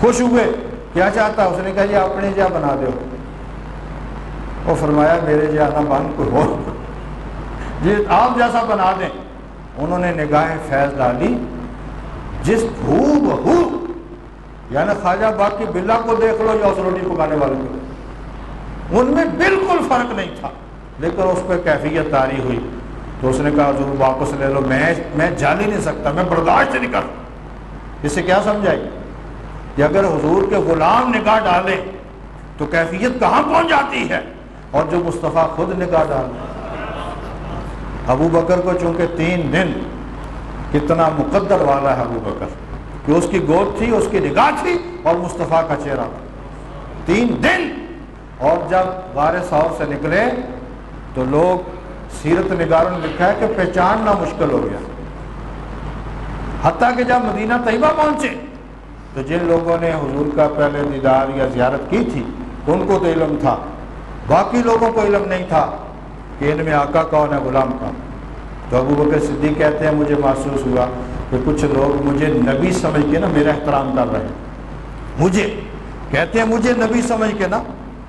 خوش ہوئے، کیا چاہتا؟ اس نے کہا جی اپنے جا بنا دو۔ وہ فرمایا میرے جیسا بن کوئی ہو جی آپ جیسا بنا دیں۔ انہوں نے نگاہ فیض ڈالی، جس ہو بہو، یعنی خواجہ باغ کی بلا کو دیکھ لو یا اس روٹی پکانے والے کو، ان میں بالکل فرق نہیں تھا، لیکن اس پہ کیفیت طاری ہوئی تو اس نے کہا حضور واپس لے لو، میں جال ہی نہیں سکتا، میں برداشت نہیں کرتا۔ اس سے کیا سمجھائے کہ اگر حضور کے غلام نگاہ ڈالے تو کیفیت کہاں پہنچ جاتی ہے، اور جو مصطفیٰ خود نگاہ ڈالے۔ ابو بکر کو چونکہ 3 دن کتنا مقدر والا ہے ابو بکر، کہ اس کی گود تھی، اس کی نگاہ تھی اور مصطفیٰ کا چہرہ تھا 3 دن۔ اور جب غار ثور سے نکلے تو لوگ سیرت نگاروں نے لکھا ہے کہ پہچاننا مشکل ہو گیا، حتیٰ کہ جب مدینہ طیبہ پہنچے تو جن لوگوں نے حضور کا پہلے دیدار یا زیارت کی تھی ان کو تو علم تھا، باقی لوگوں کو علم نہیں تھا کہ ان میں آقا کون ہے، غلام کون۔ تو ابو بکر صدیق کہتے ہیں مجھے محسوس ہوا کہ کچھ لوگ مجھے نبی سمجھ کے نا میرا احترام کر رہے ہیں، مجھے کہتے ہیں مجھے نبی سمجھ کے نا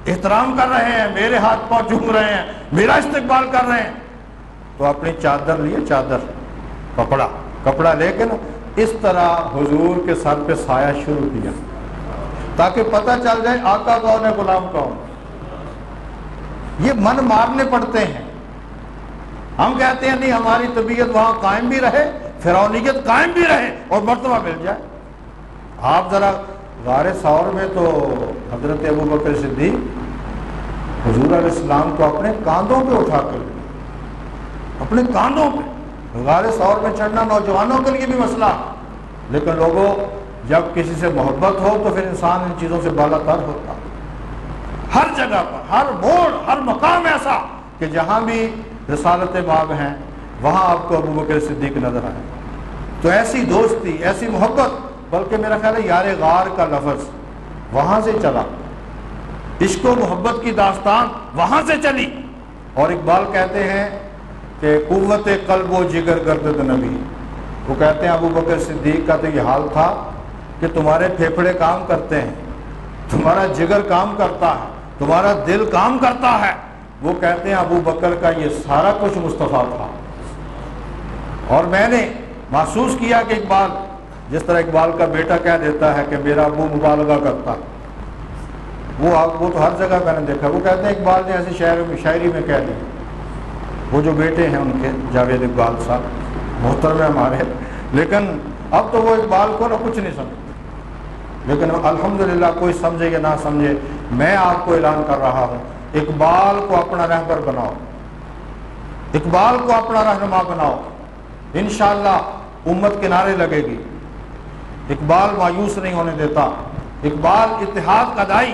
احترام کر رہے ہیں، میرے ہاتھ پاؤں چوم رہے ہیں، میرا استقبال کر رہے ہیں۔ تو اپنی چادر لیے، چادر کپڑا لے کے نا اس طرح حضور کے سر پہ سایہ شروع کیا تاکہ پتہ چل جائے آقا کون ہے، غلام کون۔ یہ من مارنے پڑتے ہیں۔ ہم کہتے ہیں نہیں ہماری طبیعت وہاں قائم بھی رہے، فرعونیت قائم بھی رہے اور مرتبہ مل جائے۔ آپ ذرا غار ثور میں تو حضرت ابو بکر صدیق حضور علیہ السلام کو اپنے کاندھوں پہ اٹھا کر، اپنے کاندھوں پہ، غار ثور میں چڑھنا نوجوانوں کے لیے بھی مسئلہ، لیکن لوگوں جب کسی سے محبت ہو تو پھر انسان ان چیزوں سے بالا تر ہوتا۔ ہر جگہ پر، ہر موڑ، ہر مقام ایسا کہ جہاں بھی رسالت باب ہیں وہاں آپ کو ابو بکر صدیق نظر آئے۔ تو ایسی دوستی، ایسی محبت، بلکہ میرا خیال ہے یار غار کا لفظ وہاں سے چلا، عشق و محبت کی داستان وہاں سے چلی۔ اور اقبال کہتے ہیں کہ قوت قلب و جگر گردد نبی، وہ کہتے ہیں ابو بکر صدیق کا تو یہ حال تھا کہ تمہارے پھیپھڑے کام کرتے ہیں، تمہارا جگر کام کرتا ہے، تمہارا دل کام کرتا ہے۔ وہ کہتے ہیں ابو بکر کا یہ سارا کچھ مصطفیٰ تھا۔ اور میں نے محسوس کیا کہ اقبال، جس طرح اقبال کا بیٹا کہہ دیتا ہے کہ میرا ابو مبالغہ کرتا، وہ تو ہر جگہ میں نے دیکھا، وہ کہتے ہیں اقبال نے ایسی شاعری میں کہہ دی۔ وہ جو بیٹے ہیں ان کے، جاوید اقبال صاحب محترم ہمارے، لیکن اب تو وہ اقبال کو نہ کچھ نہیں سمجھتے، لیکن الحمدللہ کوئی سمجھے یا نہ سمجھے، میں آپ کو اعلان کر رہا ہوں اقبال کو اپنا رہبر بناؤ، اقبال کو اپنا رہنما بناؤ، انشاءاللہ امت کنارے لگے گی۔ اقبال مایوس نہیں ہونے دیتا، اقبال اتحاد کا دائی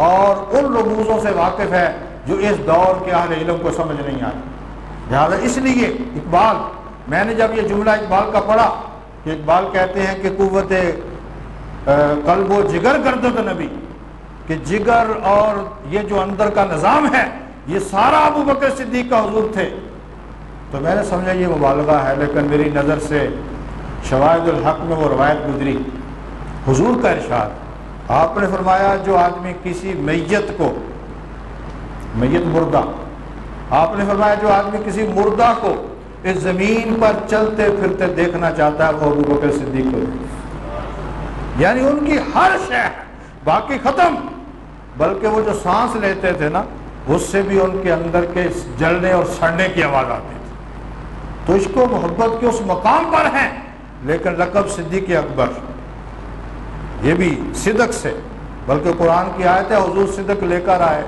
اور ان رموزوں سے واقف ہے جو اس دور کے اہل علم کو سمجھ نہیں آئے۔ لہٰذا اس لیے اقبال، میں نے جب یہ جملہ اقبال کا پڑھا کہ اقبال کہتے ہیں کہ قوت قلب و جگر گردد نبی، کہ جگر اور یہ جو اندر کا نظام ہے یہ سارا ابو بکر صدیق کا حضور تھے، تو میں نے سمجھا یہ مبالغہ ہے، لیکن میری نظر سے شواہد الحق میں وہ روایت گزری، حضور کا ارشاد، آپ نے فرمایا جو آدمی کسی میت کو، میت مردہ، آپ نے فرمایا جو آدمی کسی مردہ کو اس زمین پر چلتے پھرتے دیکھنا چاہتا ہے وہ ابو بکر صدیق کو، یعنی ان کی ہر شے باقی ختم، بلکہ وہ جو سانس لیتے تھے نا اس سے بھی ان کے اندر کے جلنے اور سڑنے کی آواز آتی تھی۔ تو عشق و محبت کے اس مقام پر ہیں، لیکن لقب صدیق اکبر یہ بھی صدق سے، بلکہ قرآن کی آیت ہے حضور صدق لے کر آئے،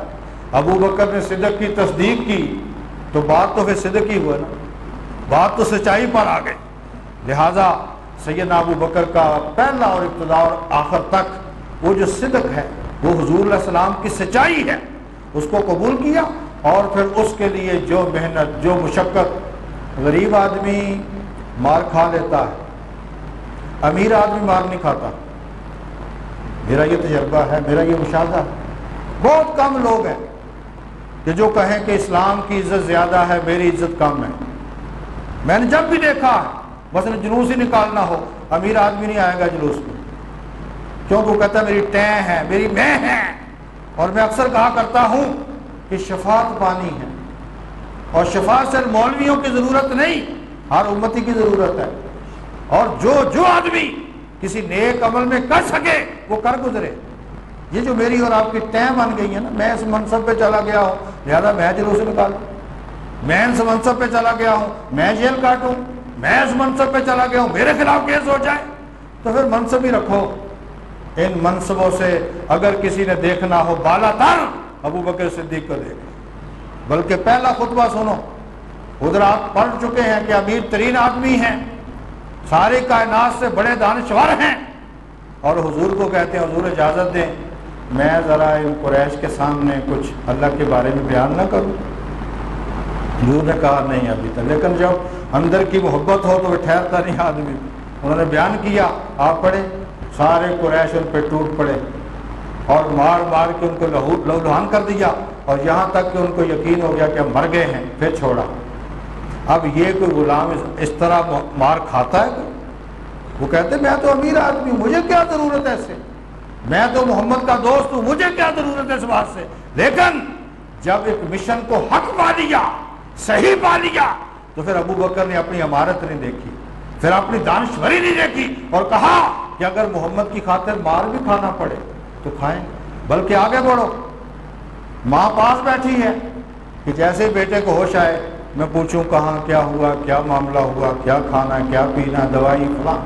ابو بکر نے صدق کی تصدیق کی تو بات تو پھر صدق ہی ہوا نا، بات تو سچائی پر آ گئی۔ لہٰذا سیدنا ابو بکر کا پہلا اور ابتدا اور آخر تک وہ جو صدق ہے وہ حضور علیہ السلام کی سچائی ہے، اس کو قبول کیا، اور پھر اس کے لیے جو محنت، جو مشقت، غریب آدمی مار کھا لیتا ہے، امیر آدمی مار نہیں کھاتا، میرا یہ تجربہ ہے، میرا یہ مشاہدہ ہے۔ بہت کم لوگ ہیں کہ جو کہیں کہ اسلام کی عزت زیادہ ہے، میری عزت کم ہے۔ میں نے جب بھی دیکھا ہے، مثلا جلوس ہی نکالنا ہو، امیر آدمی نہیں آئے گا جلوس میں، کیونکہ وہ کہتا ہے میری ٹیں ہے، میری میں ہے، اور میں اکثر کہا کرتا ہوں کہ شفاعت پانی ہے، اور شفاعت صرف مولویوں کی ضرورت نہیں، ہر امتی کی ضرورت ہے، اور جو آدمی کسی نیک عمل میں کر سکے وہ کر گزرے۔ یہ جو میری اور آپ کی ٹیں بن گئی ہے نا، میں اس منصب پہ چلا گیا ہوں لہذا میں جلوس نکالوں، میں اس منصب پہ چلا گیا ہوں میں جیل کاٹوں، میں اس منصب پہ چلا گیا ہوں میرے خلاف کیس ہو جائے، تو پھر منصب ہی رکھو۔ ان منصبوں سے اگر کسی نے دیکھنا ہو بالا تر ابو بکر صدیق کو دیکھیں، بلکہ پہلا خطبہ سنو، ادھر آپ پڑھ چکے ہیں کہ امیر ترین آدمی ہیں، ساری کائنات سے بڑے دانشور ہیں، اور حضور کو کہتے ہیں حضور اجازت دیں میں ذرا ان قریش کے سامنے کچھ اللہ کے بارے میں بیان نہ کروں۔ حضور نے کہا نہیں ابھی تک، لیکن جب اندر کی محبت ہو تو وہ ٹھہرتا نہیں آدمی۔ انہوں نے بیان کیا، آپ پڑھیں، سارے قریش ان پہ ٹوٹ پڑے اور مار مار کے ان کو لہو لہان کر دیا، اور یہاں تک کہ ان کو یقین ہو گیا کہ ہم مر گئے ہیں، پھر چھوڑا۔ اب یہ کوئی غلام اس طرح مار کھاتا ہے کوئی؟ وہ کہتے میں تو امیر آدمی ہوں، مجھے کیا ضرورت ہے اس سے، میں تو محمد کا دوست ہوں، مجھے کیا ضرورت ہے اس بات سے۔ لیکن جب ایک مشن کو حق پا لیا، صحیح پا لیا، تو پھر ابو بکر نے اپنی امارت نہیں دیکھی، پھر اپنی دانشوری نہیں دیکھی، اور کہا کہ اگر محمد کی خاطر مار بھی کھانا پڑے تو کھائیں، بلکہ آگے بڑھو۔ ماں پاس بیٹھی ہے کہ جیسے بیٹے کو ہوش آئے میں پوچھوں کہاں کیا ہوا، کیا معاملہ ہوا، کیا کھانا ہے، کیا پینا، دوائی فلاں،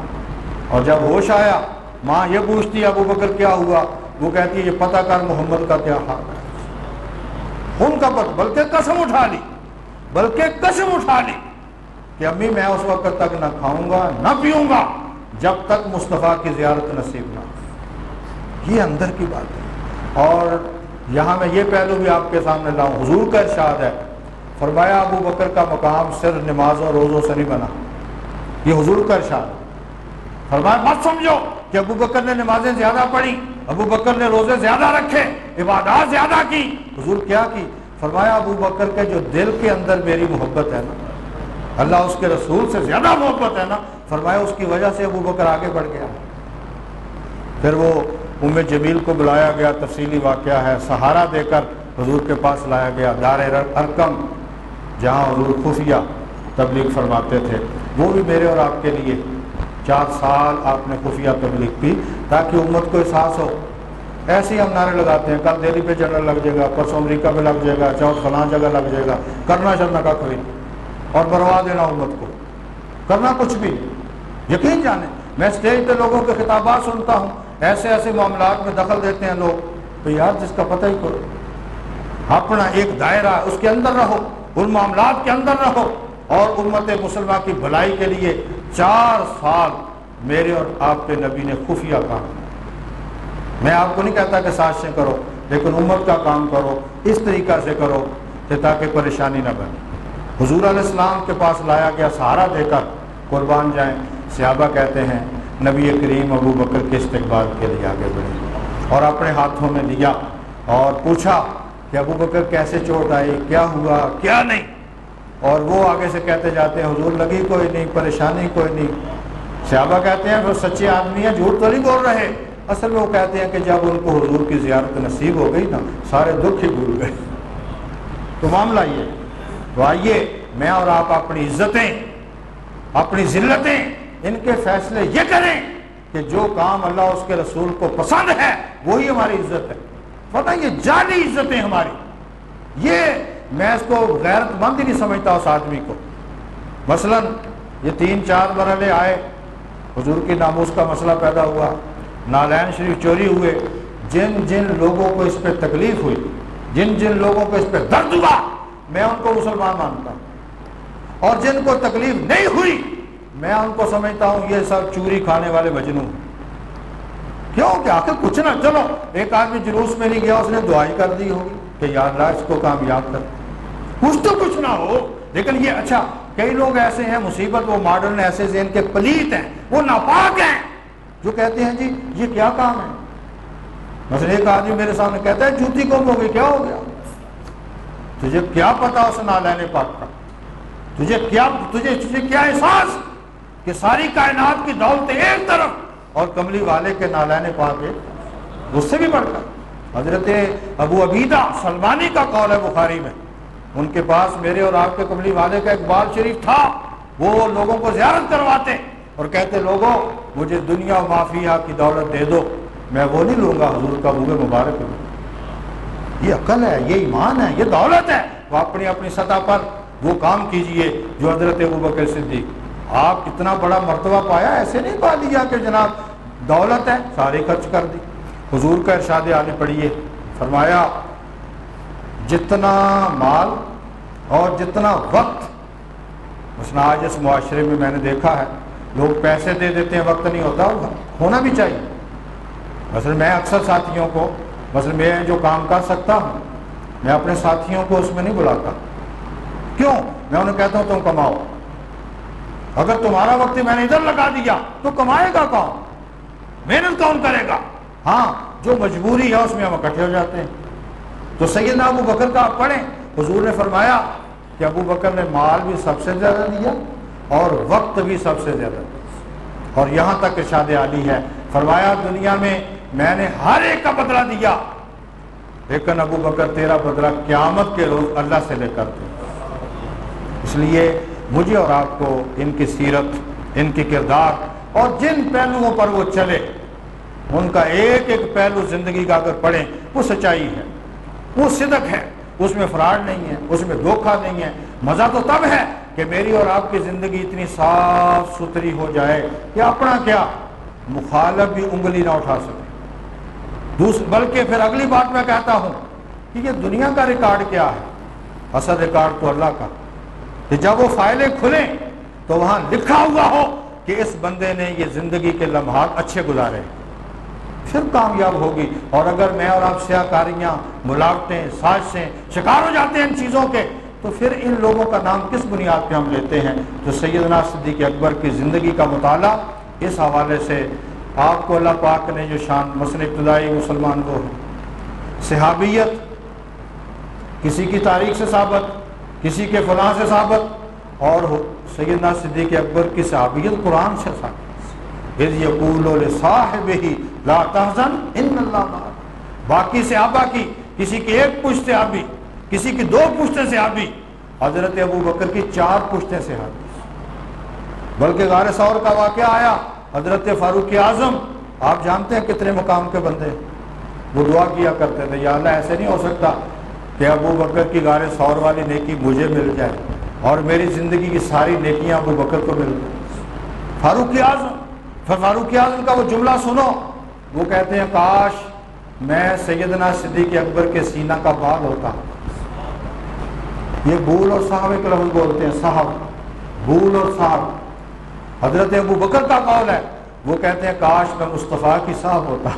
اور جب ہوش آیا ماں یہ پوچھتی ہے ابو بکر کیا ہوا، وہ کہتی ہے یہ پتہ کر محمد کا کیا حال ہے۔ ان کا پتہ، بلکہ قسم اٹھا لی کہ امی میں اس وقت تک نہ کھاؤں گا نہ پیوں گا جب تک مصطفیٰ کی زیارت نصیب نہ ہو۔ یہ اندر کی بات ہے۔ اور یہاں میں یہ پہلو بھی آپ کے سامنے لاؤں، حضور کا ارشاد ہے، فرمایا ابو بکر کا مقام صرف نماز اور روزوں سے نہیں بنا، یہ حضور کا ارشاد ہے۔ فرمایا مت سمجھو کہ ابو بکر نے نمازیں زیادہ پڑھی، ابو بکر نے روزے زیادہ رکھے، عبادات زیادہ کی۔ حضور کیا کی؟ فرمایا ابو بکر کے جو دل کے اندر میری محبت ہے نا، اللہ اس کے رسول سے زیادہ محبت ہے نا، فرمایا اس کی وجہ سے ابو بکر آگے بڑھ گیا۔ پھر وہ ام جمیل کو بلایا گیا، تفصیلی واقعہ ہے، سہارا دے کر حضور کے پاس لایا گیا، دار ارقم جہاں حضور خفیہ تبلیغ فرماتے تھے، وہ بھی میرے اور آپ کے لیے 4 سال آپ نے خفیہ تبلیغ کی تاکہ امت کو احساس ہو۔ ایسے ہی ہم نعرے لگاتے ہیں، کل دہلی پہ جنرل لگ جائے گا، پرسوں امریکہ پہ لگ جائے گا، چوتھ فلاں جگہ لگ جائے گا، کرنا چلنا کا کوئی، اور بروا دینا امت کو، کرنا کچھ بھی۔ یقین جانیں میں اسٹیج پہ لوگوں کے خطابات سنتا ہوں، ایسے معاملات میں دخل دیتے ہیں لوگ، تو یار جس کا پتہ ہی کرو، اپنا ایک دائرہ اس کے اندر رہو، ان معاملات کے اندر رہو، اور امت مسلمہ کی بھلائی کے لیے 4 سال میرے اور آپ کے نبی نے خفیہ کام کیا۔ میں آپ کو نہیں کہتا کہ سازشیں کرو، لیکن امت کا کام کرو، اس طریقہ سے کرو کہ تاکہ پریشانی نہ بنے۔ حضور علیہ السلام کے پاس لایا گیا، سہارا دے کر قربان جائیں۔ صحابہ کہتے ہیں نبی کریم ابو بکر کے استقبال کے لیے آگے بڑھے اور اپنے ہاتھوں میں لیا اور پوچھا کہ ابو بکر کیسے چوٹ آئی، کیا ہوا، کیا نہیں، اور وہ آگے سے کہتے جاتے ہیں حضور لگی کوئی نہیں، پریشانی کوئی نہیں۔ صحابہ کہتے ہیں وہ سچے آدمی ہیں، جھوٹ تو نہیں بول رہے۔ اصل میں وہ کہتے ہیں کہ جب ان کو حضور کی زیارت نصیب ہو گئی نا، سارے دکھ ہی بھول گئے۔ تو معاملہ یہ، تو آئیے میں اور آپ اپنی عزتیں، اپنی ذلتیں، ان کے فیصلے یہ کریں کہ جو کام اللہ اس کے رسول کو پسند ہے وہی ہماری عزت ہے۔ پتہ یہ جعلی عزتیں ہماری، یہ میں اس کو غیرت مند ہی نہیں سمجھتا اس آدمی کو۔ مثلا یہ 3-4 مرحلے آئے، حضور کی ناموس کا مسئلہ پیدا ہوا، نالین شریف چوری ہوئے، جن لوگوں کو اس پہ تکلیف ہوئی، جن لوگوں کو اس پہ درد ہوا، میں ان کو مسلمان مانتا ہوں، اور جن کو تکلیف نہیں ہوئی میں ان کو سمجھتا ہوں یہ سب چوری کھانے والے مجنون۔ کیوں کہ آخر کچھ نہ، چلو ایک آدمی جلوس میں نہیں گیا، اس نے دعائی کر دی ہوگی کہ یا اللہ اس کو کامیاب کر، کچھ تو کچھ نہ ہو۔ لیکن یہ اچھا کئی لوگ ایسے ہیں، مصیبت وہ ماڈرن ایسے ذہن کے پلیت ہیں، وہ ناپاک ہیں، جو کہتے ہیں جی یہ کیا کام ہے۔ مثلا ایک آدمی میرے سامنے کہتا ہے جوتی گم ہو گئی، کیا ہو گیا؟ تجھے کیا پتا اس نالین پاک کا؟ تجھے کیا احساس کہ ساری کائنات کی دولت ایک طرف اور کملی والے کے نالین پاک ہے اس سے بھی بڑھ کر۔ حضرت ابو عبیدہ سلمانی کا قول ہے بخاری میں، ان کے پاس میرے اور آپ کے کملی والے کا ایک بال شریف تھا، وہ لوگوں کو زیارت کرواتے اور کہتے لوگوں مجھے دنیا و مافیہ کی دولت دے دو، میں وہ نہیں لوں گا حضور کا بوئے مبارک لوں۔ یہ عقل ہے، یہ ایمان ہے، یہ دولت ہے۔ وہ اپنی اپنی سطح پر وہ کام کیجئے جو حضرت ابوبکر صدیق، آپ اتنا بڑا مرتبہ پایا، ایسے نہیں پا لیا کہ جناب دولت ہے ساری خرچ کر دی۔ حضور کا ارشاد عالی پڑھیے، فرمایا جتنا مال اور جتنا وقت، مثلا آج اس معاشرے میں نے دیکھا ہے لوگ پیسے دے دیتے ہیں، وقت نہیں ہوتا، ہونا بھی چاہیے۔ مثلا میں اکثر ساتھیوں کو، مثلا میں جو کام کر سکتا ہوں میں اپنے ساتھیوں کو اس میں نہیں بلاتا، کیوں؟ میں انہیں کہتا ہوں تم کماؤ، اگر تمہارا وقت میں نے ادھر لگا دیا تو کمائے گا کون، محنت کون کرے گا؟ ہاں جو مجبوری ہے اس میں ہم اکٹھے ہو جاتے ہیں۔ تو سیدنا ابو بکر کا آپ پڑھیں، حضور نے فرمایا کہ ابو بکر نے مال بھی سب سے زیادہ دیا اور وقت بھی سب سے زیادہ دیا، اور یہاں تک ارشاد عالی ہے، فرمایا دنیا میں میں نے ہر ایک کا بدلہ دیا، لیکن ابو بکر تیرا بدلہ قیامت کے روز اللہ سے لے کر دے۔ اس لیے مجھے اور آپ کو ان کی سیرت، ان کی کردار اور جن پہلوؤں پر وہ چلے ان کا ایک ایک پہلو زندگی کا اگر پڑھیں وہ سچائی ہے، وہ صدق ہے، اس میں فراڈ نہیں ہے، اس میں دھوکہ نہیں ہے۔ مزہ تو تب ہے کہ میری اور آپ کی زندگی اتنی صاف ستھری ہو جائے کہ اپنا کیا مخالف بھی انگلی نہ اٹھا سکے۔ بلکہ پھر اگلی بات میں کہتا ہوں کہ یہ دنیا کا ریکارڈ کیا ہے، اصل ریکارڈ تو اللہ کا، کہ جب وہ فائلیں کھلیں تو وہاں لکھا ہوا ہو کہ اس بندے نے یہ زندگی کے لمحات اچھے گزارے، پھر کامیاب ہوگی۔ اور اگر میں اور آپ سیاہ کاریاں، ملاوٹیں، سازشیں شکار ہو جاتے ہیں ان چیزوں کے، تو پھر ان لوگوں کا نام کس بنیاد پہ ہم لیتے ہیں؟ تو سیدنا صدیق اکبر کی زندگی کا مطالعہ اس حوالے سے آپ کو اللہ پاک نے جو شان، مثلا ابتدائی مسلمان وہ ہے، صحابیت کسی کی تاریخ سے ثابت، کسی کے فلاں سے ثابت، اور سیدنا صدیق اکبر کی صحابیت قرآن سے ثابت، اذ یقول لصاحبہ لا تحزن ان اللہ معنا۔ باقی صحابہ کی کسی کی ایک پشت صحابی، کسی کی دو پشتیں صحابی، حضرت ابو بکر کی 4 پشتیں صحابی۔ بلکہ غار ثور کا واقعہ آیا، حضرت فاروق اعظم آپ جانتے ہیں کتنے مقام کے بندے، وہ دعا کیا کرتے تھے یا اللہ ایسے نہیں ہو سکتا کہ ابو بکر کی غار ثور والی نیکی مجھے مل جائے اور میری زندگی کی ساری نیکیاں ابو بکر کو مل جائیں۔ فاروق اعظم کا وہ جملہ سنو، وہ کہتے ہیں کاش میں سیدنا صدیق اکبر کے سینہ کا بال ہوتا۔ یہ بول اور صاحب ایک لفظ بولتے ہیں، صاحب، بول اور صاحب۔ حضرت ابو بکر کا قول ہے، وہ کہتے ہیں کاش میں مصطفیٰ کی صاحب ہوتا۔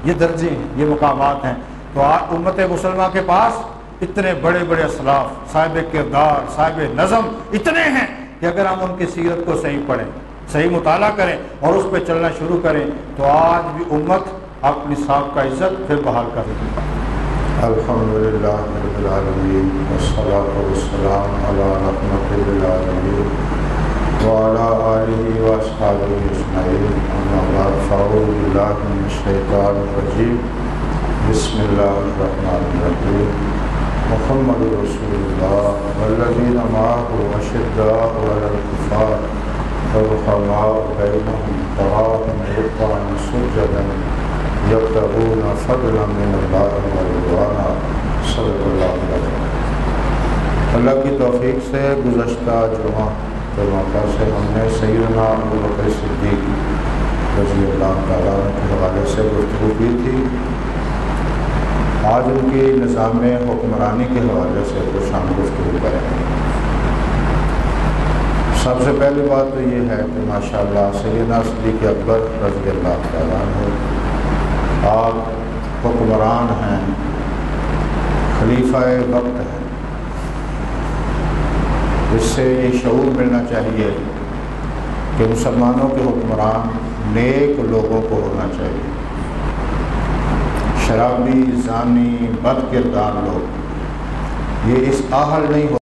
یہ درجے ہیں، یہ مقامات ہیں۔ تو امت مسلمہ کے پاس اتنے بڑے بڑے اسلاف، صاحب کردار، صاحب نظم اتنے ہیں کہ اگر ہم ان کی سیرت کو صحیح پڑھیں، صحیح مطالعہ کریں اور اس پہ چلنا شروع کریں تو آج بھی امت اپنی سابقہ عزت پھر بحال کر رہی ہے۔ الحمدللہ رب العالمین والصلاة والسلام علی رحمۃ للعالمین وعلی آلہ واصحابہ اجمعین، اما بعد فاعوذ باللہ من الشیطان الرجیم، بسم اللہ الرحمن الرحیم۔ محمد رسول اللہ والذین معہ اشداء علی الکفار رحماء بینہم تراہم رکعا سجدا یبتغون فضلا من اللہ ورضوانا، صدق اللہ علیہ۔ اللہ کی توفیق سے گزشتہ جمعہ کے موقع سے ہم نے سیدنا ابوبکر صدیق رضی اللہ تعالیٰ عنہ کے حوالے سے گفتگو کی تھی۔ آج ان کی نظام حکمرانی کے حوالے سے کچھ ہم گفتگو کریں گے۔ سب سے پہلی بات تو یہ ہے کہ ماشاءاللہ سیدنا صدیق اکبر رضی اللہ تعالیٰ عنہ آپ حکمران ہیں، خلیفہ وقت ہیں۔ اس سے یہ شعور ملنا چاہیے کہ مسلمانوں کے حکمران نیک لوگوں کو ہونا چاہیے۔ شرابی، زانی، بد کردار لوگ یہ اس اہل نہیں ہو